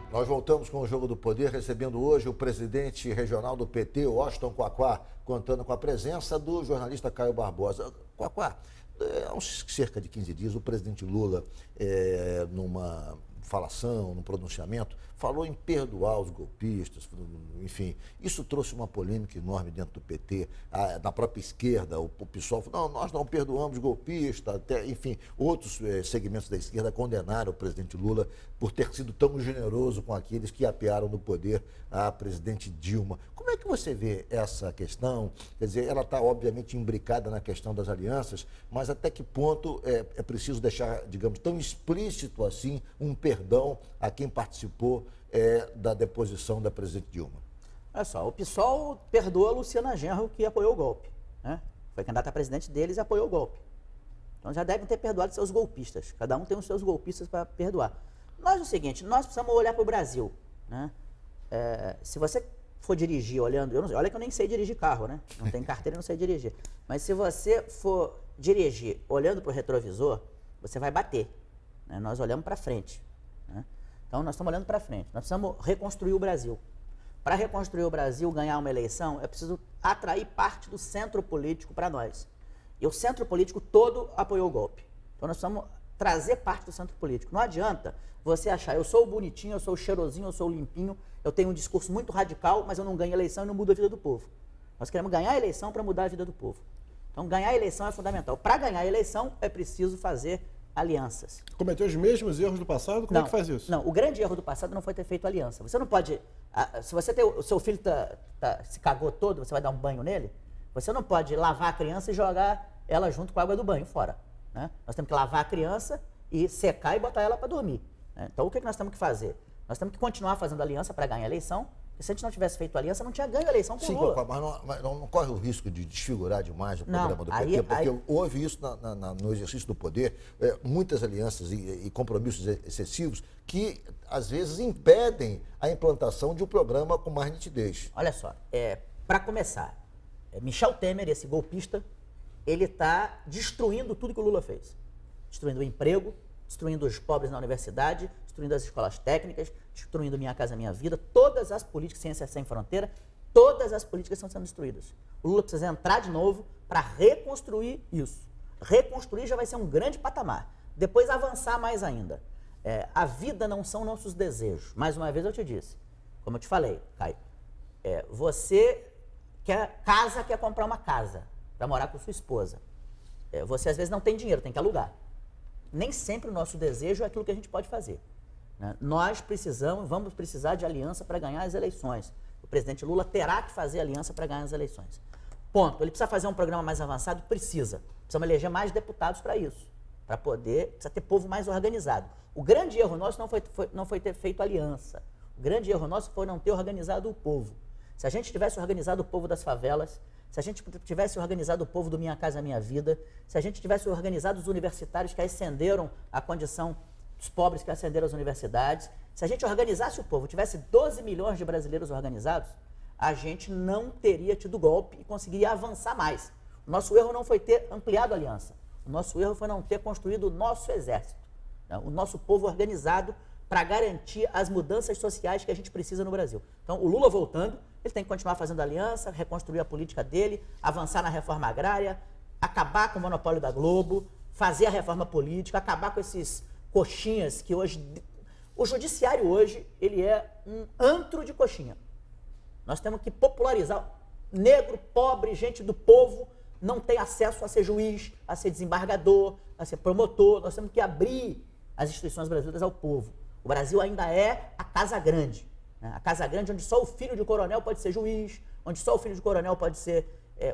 Nós voltamos com o Jogo do Poder, recebendo hoje o presidente regional do PT, Washington Quaquá, contando com a presença do jornalista Caio Barbosa. Quaquá, há uns cerca de 15 dias, o presidente Lula, numa falação, num pronunciamento, falou em perdoar os golpistas, enfim. Isso trouxe uma polêmica enorme dentro do PT, na própria esquerda, o PSOL falou, não, nós não perdoamos golpistas, até, enfim, outros segmentos da esquerda condenaram o presidente Lula por ter sido tão generoso com aqueles que apearam no poder a presidente Dilma. Como é que você vê essa questão? Quer dizer, ela está obviamente imbricada na questão das alianças, mas até que ponto é preciso deixar, digamos, tão explícito assim um perdão a quem participou da deposição da presidente Dilma? Olha só, o PSOL perdoa a Luciana Genro, que apoiou o golpe, né? Foi candidata a presidente deles e apoiou o golpe. Então já devem ter perdoado seus golpistas. Cada um tem os seus golpistas para perdoar. Nós é o seguinte, nós precisamos olhar para o Brasil, né? Se você for dirigir olhando, olha que eu nem sei dirigir carro, né? Não tenho carteira e não sei dirigir. Mas se você for dirigir olhando para o retrovisor, você vai bater, né? Nós olhamos para frente, né? Então nós estamos olhando para frente. Nós precisamos reconstruir o Brasil. Para reconstruir o Brasil, ganhar uma eleição, é preciso atrair parte do centro político para nós. E o centro político todo apoiou o golpe. Então nós precisamos trazer parte do centro político. Não adianta você achar, eu sou o bonitinho, eu sou o cheirosinho, eu sou o limpinho, eu tenho um discurso muito radical, mas eu não ganho eleição e não mudo a vida do povo. Nós queremos ganhar a eleição para mudar a vida do povo. Então ganhar a eleição é fundamental. Para ganhar a eleição é preciso fazer alianças. Cometeu os mesmos erros do passado? Como é que faz isso? Não, o grande erro do passado não foi ter feito aliança. Você não pode, se você tem, o seu filho se cagou todo, você vai dar um banho nele, você não pode lavar a criança e jogar ela junto com a água do banho fora, né? Nós temos que lavar a criança e secar e botar ela para dormir, né? Então o que nós temos que fazer? Nós temos que continuar fazendo aliança para ganhar a eleição. E se a gente não tivesse feito aliança, não tinha ganho a eleição com o Lula. Sim, mas não corre o risco de desfigurar demais o programa do PT, porque houve isso no exercício do poder, muitas alianças e compromissos excessivos que, às vezes, impedem a implantação de um programa com mais nitidez. Olha só, para começar, Michel Temer, esse golpista, ele está destruindo tudo que o Lula fez. Destruindo o emprego, destruindo os pobres na universidade, destruindo as escolas técnicas, destruindo Minha Casa Minha Vida, todas as políticas, Ciência Sem Fronteira, todas as políticas estão sendo destruídas. O Lula precisa entrar de novo para reconstruir isso. Reconstruir já vai ser um grande patamar. Depois avançar mais ainda. A vida não são nossos desejos. Mais uma vez eu te disse, como eu te falei, Caio, você quer comprar uma casa para morar com sua esposa. Você às vezes não tem dinheiro, tem que alugar. Nem sempre o nosso desejo é aquilo que a gente pode fazer, né? Nós vamos precisar de aliança para ganhar as eleições. O presidente Lula terá que fazer aliança para ganhar as eleições. Ponto. Ele precisa fazer um programa mais avançado? Precisa. Precisamos eleger mais deputados para isso. Precisa ter povo mais organizado. O grande erro nosso não foi ter feito aliança. O grande erro nosso foi não ter organizado o povo. Se a gente tivesse organizado o povo das favelas, se a gente tivesse organizado o povo do Minha Casa Minha Vida, se a gente tivesse organizado os universitários que ascenderam a condição dos pobres que ascenderam às universidades, se a gente organizasse o povo, tivesse 12 milhões de brasileiros organizados, a gente não teria tido golpe e conseguiria avançar mais. O nosso erro não foi ter ampliado a aliança. O nosso erro foi não ter construído o nosso exército, né? O nosso povo organizado para garantir as mudanças sociais que a gente precisa no Brasil. Então, o Lula voltando, ele tem que continuar fazendo aliança, reconstruir a política dele, avançar na reforma agrária, acabar com o monopólio da Globo, fazer a reforma política, acabar com esses coxinhas que hoje... O judiciário hoje, ele é um antro de coxinha. Nós temos que popularizar. Negro, pobre, gente do povo não tem acesso a ser juiz, a ser desembargador, a ser promotor. Nós temos que abrir as instituições brasileiras ao povo. O Brasil ainda é a Casa Grande, né? A Casa Grande onde só o filho de coronel pode ser juiz, onde só o filho de coronel pode ser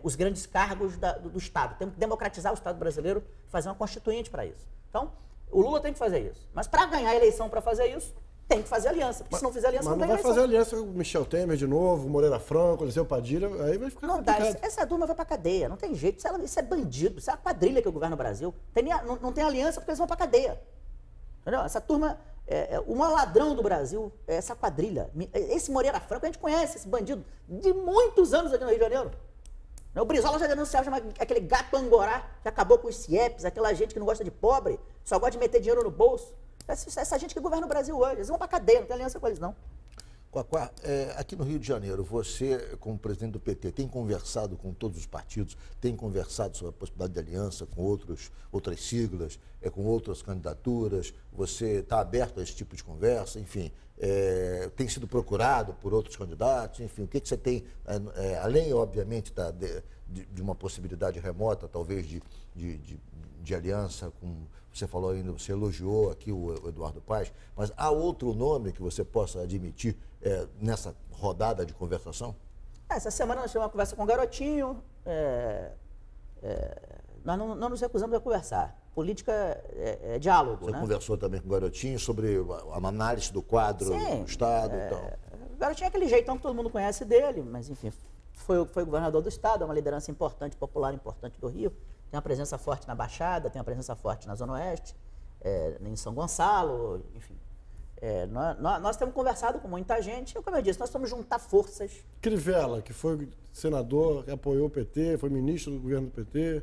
os grandes cargos do Estado. Temos que democratizar o Estado brasileiro, fazer uma constituinte para isso. Então, o Lula tem que fazer isso. Mas para ganhar a eleição, para fazer isso, tem que fazer aliança. Porque se não fizer aliança, não ganha eleição. Mas não vai fazer aliança com o Michel Temer de novo, Moreira Franco, Eliseu Padilha, aí vai ficar complicado. Essa turma vai para cadeia, não tem jeito. Isso é bandido, isso é a quadrilha que governa o Brasil. Não tem aliança porque eles vão para cadeia. Entendeu? Essa turma... o maior ladrão do Brasil é essa quadrilha. Esse Moreira Franco, a gente conhece esse bandido de muitos anos aqui no Rio de Janeiro. O Brizola já denunciava aquele gato angorá que acabou com os CIEPs, aquela gente que não gosta de pobre, só gosta de meter dinheiro no bolso. Essa gente que governa o Brasil hoje. Eles vão pra cadeia, não tem aliança com eles, não. Quaquá, aqui no Rio de Janeiro, você, como presidente do PT, tem conversado com todos os partidos, tem conversado sobre a possibilidade de aliança com outras siglas, com outras candidaturas, você está aberto a esse tipo de conversa, enfim, tem sido procurado por outros candidatos, enfim, o que você tem, além, obviamente, de uma possibilidade remota, talvez, de aliança com... Você falou ainda, você elogiou aqui o Eduardo Paes, mas há outro nome que você possa admitir nessa rodada de conversação? Essa semana nós tivemos uma conversa com o Garotinho, nós não nos recusamos a conversar. Política é diálogo, Você né? conversou também com o Garotinho sobre a análise do quadro do Estado e tal. O Garotinho é aquele jeitão que todo mundo conhece dele, mas enfim, foi governador do Estado, é uma liderança importante, popular importante do Rio. Tem uma presença forte na Baixada, tem uma presença forte na Zona Oeste, em São Gonçalo, enfim. Nós temos conversado com muita gente, e como eu disse, nós vamos juntar forças. Crivella, que foi senador, que apoiou o PT, foi ministro do governo do PT,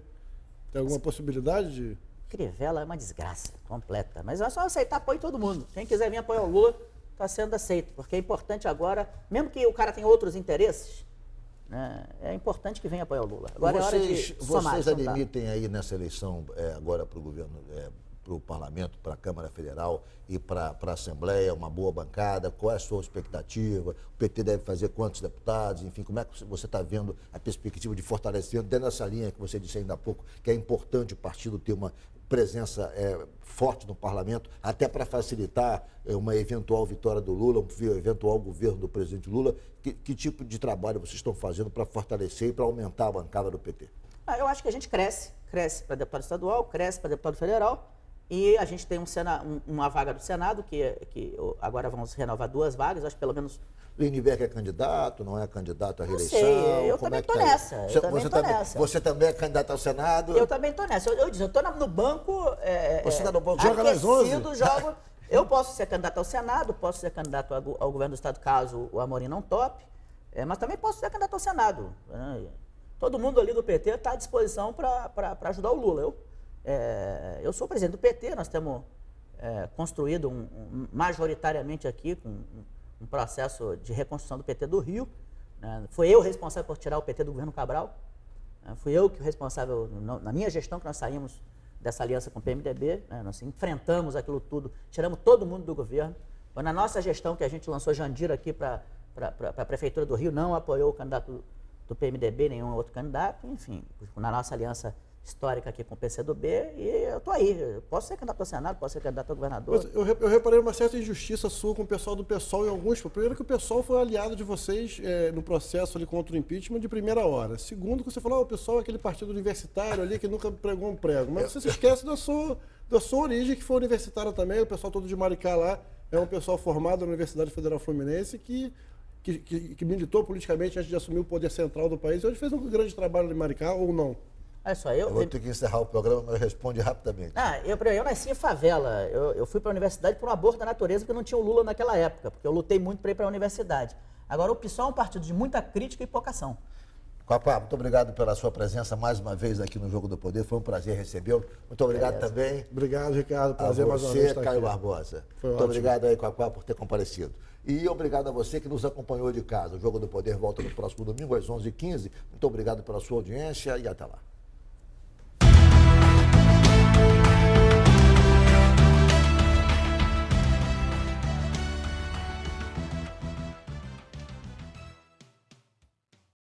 tem alguma possibilidade de... Crivella é uma desgraça completa, mas é só aceitar apoio de todo mundo. Quem quiser vir apoiar o Lula, está sendo aceito, porque é importante agora, mesmo que o cara tenha outros interesses, né, é importante que venha apoiar o Lula. Agora é hora de somar. Vocês admitem aí nessa eleição, agora para o governo, para o Parlamento, para a Câmara Federal e para a Assembleia, uma boa bancada? Qual é a sua expectativa? O PT deve fazer quantos deputados? Enfim, como é que você está vendo a perspectiva de fortalecimento dentro dessa linha que você disse ainda há pouco, que é importante o partido ter uma presença forte no parlamento, até para facilitar uma eventual vitória do Lula, um eventual governo do presidente Lula? Que tipo de trabalho vocês estão fazendo para fortalecer e para aumentar a bancada do PT? Eu acho que a gente cresce para deputado estadual, cresce para deputado federal, e a gente tem uma vaga do Senado, que agora vamos renovar 2 vagas, acho que pelo menos... Lindbergh é candidato, não é candidato à reeleição? Sei, eu também estou nessa. Você também é candidato ao Senado? Eu também estou nessa. Eu estou no banco. Você está no banco? Joga nas 11? Jogo. Eu posso ser candidato ao Senado, posso ser candidato ao governo do Estado, caso o Amorim não tope, mas também posso ser candidato ao Senado. Todo mundo ali do PT está à disposição para ajudar o Lula. Eu sou presidente do PT, nós temos construído majoritariamente aqui com um processo de reconstrução do PT do Rio. Foi eu responsável por tirar o PT do governo Cabral. Fui eu que responsável, na minha gestão, que nós saímos dessa aliança com o PMDB. Nós enfrentamos aquilo tudo, tiramos todo mundo do governo. Foi na nossa gestão que a gente lançou Jandira aqui para a Prefeitura do Rio, não apoiou o candidato do PMDB, nenhum outro candidato. Enfim, na nossa aliança histórica aqui com o PCdoB, e eu estou aí. Eu posso ser candidato ao Senado, posso ser candidato a governador. Mas eu reparei uma certa injustiça sua com o pessoal do PSOL em alguns... Primeiro que o PSOL foi aliado de vocês no processo ali contra o impeachment de primeira hora. Segundo que você falou, o PSOL é aquele partido universitário ali que nunca pregou um prego. Mas você se esquece da sua origem, que foi universitária também. O pessoal todo de Maricá lá é um pessoal formado na Universidade Federal Fluminense que militou politicamente antes de assumir o poder central do país. E hoje fez um grande trabalho em Maricá, ou não? Olha só, eu vou ter que encerrar o programa, mas responde rapidamente. Eu nasci em favela. Eu fui para a universidade por um aborto da natureza, porque não tinha o Lula naquela época, porque eu lutei muito para ir para a universidade. Agora, o PSOL é um partido de muita crítica e pouca ação. Quaquá, muito obrigado pela sua presença mais uma vez aqui no Jogo do Poder. Foi um prazer recebê-lo. Muito obrigado também. Obrigado, Ricardo. Prazer mais uma vez estar Caio aqui. Barbosa. Foi muito ótimo. obrigado aí, Quaquá, por ter comparecido. E obrigado a você que nos acompanhou de casa. O Jogo do Poder volta no próximo domingo às 11h15. Muito obrigado pela sua audiência e até lá.